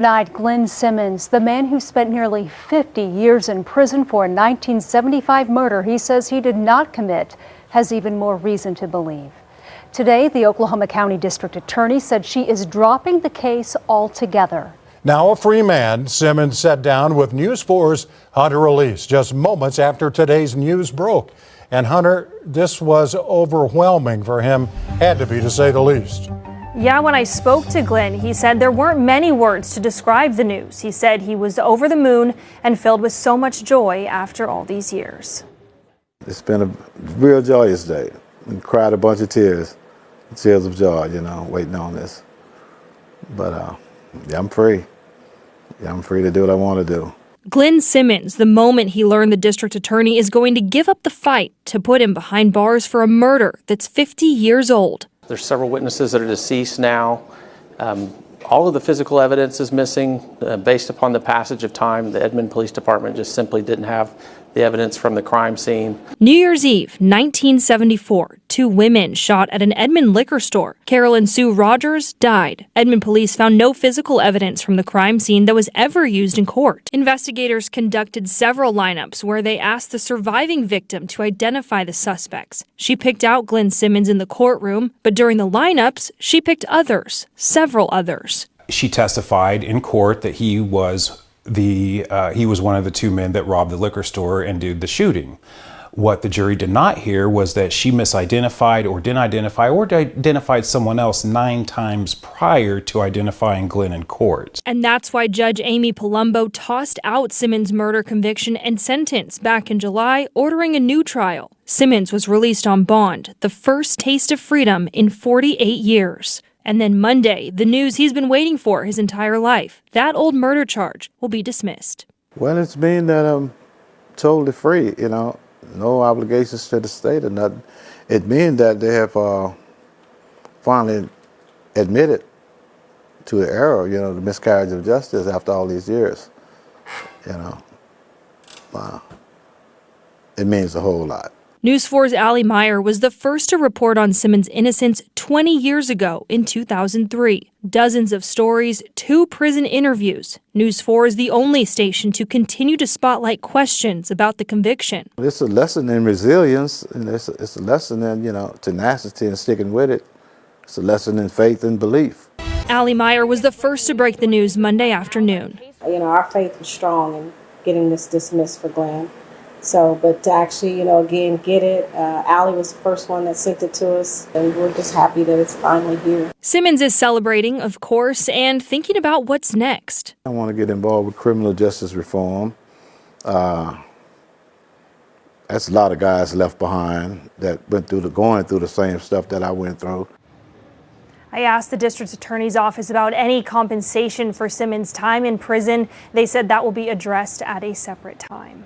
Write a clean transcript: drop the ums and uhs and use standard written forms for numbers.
Tonight, Glynn Simmons, the man who spent nearly 50 years in prison for a 1975 murder he says he did not commit, has even more reason to believe. Today, the Oklahoma County District Attorney said she is dropping the case altogether. Now a free man, Simmons sat down with News 4's Hunter Elise just moments after today's news broke. And Hunter, this was overwhelming for him, had to be, to say the least. Yeah, when I spoke to Glynn, he said there weren't many words to describe the news. He said he was over the moon and filled with so much joy after all these years. It's been a real joyous day. I cried a bunch of tears of joy, waiting on this. But yeah, I'm free. Yeah, I'm free to do what I want to do. Glynn Simmons, the moment he learned the district attorney is going to give up the fight to put him behind bars for a murder that's 50 years old. There's several witnesses that are deceased now. All of the physical evidence is missing. Based upon the passage of time, the Edmond Police Department just simply didn't have the evidence from the crime scene. New Year's Eve, 1974, two women shot at an Edmond liquor store. Carolyn Sue Rogers died. Edmond police found no physical evidence from the crime scene that was ever used in court. Investigators conducted several lineups where they asked the surviving victim to identify the suspects. She picked out Glynn Simmons in the courtroom, but during the lineups, she picked others, several others. She testified in court that he was one of the two men that robbed the liquor store and did the shooting. What the jury did not hear was that she misidentified or didn't identify or identified someone else 9 times prior to identifying Glynn in court. And that's why Judge Amy Palumbo tossed out Simmons' murder conviction and sentence back in July, ordering a new trial. Simmons was released on bond, the first taste of freedom in 48 years. And then Monday, the news he's been waiting for his entire life. That old murder charge will be dismissed. Well, it's mean that I'm totally free, no obligations to the state or nothing. It means that they have finally admitted to the error, the miscarriage of justice after all these years. It means a whole lot. News 4's Allie Meyer was the first to report on Simmons' innocence 20 years ago in 2003. Dozens of stories, 2 prison interviews. News 4 is the only station to continue to spotlight questions about the conviction. It's a lesson in resilience, and it's a lesson in, tenacity and sticking with it. It's a lesson in faith and belief. Allie Meyer was the first to break the news Monday afternoon. Our faith was strong in getting this dismissed for Glynn. But to actually, again, get it, Allie was the first one that sent it to us, and we're just happy that it's finally here. Simmons is celebrating, of course, and thinking about what's next. I want to get involved with criminal justice reform. That's a lot of guys left behind that went going through the same stuff that I went through. I asked the district attorney's office about any compensation for Simmons' time in prison. They said that will be addressed at a separate time.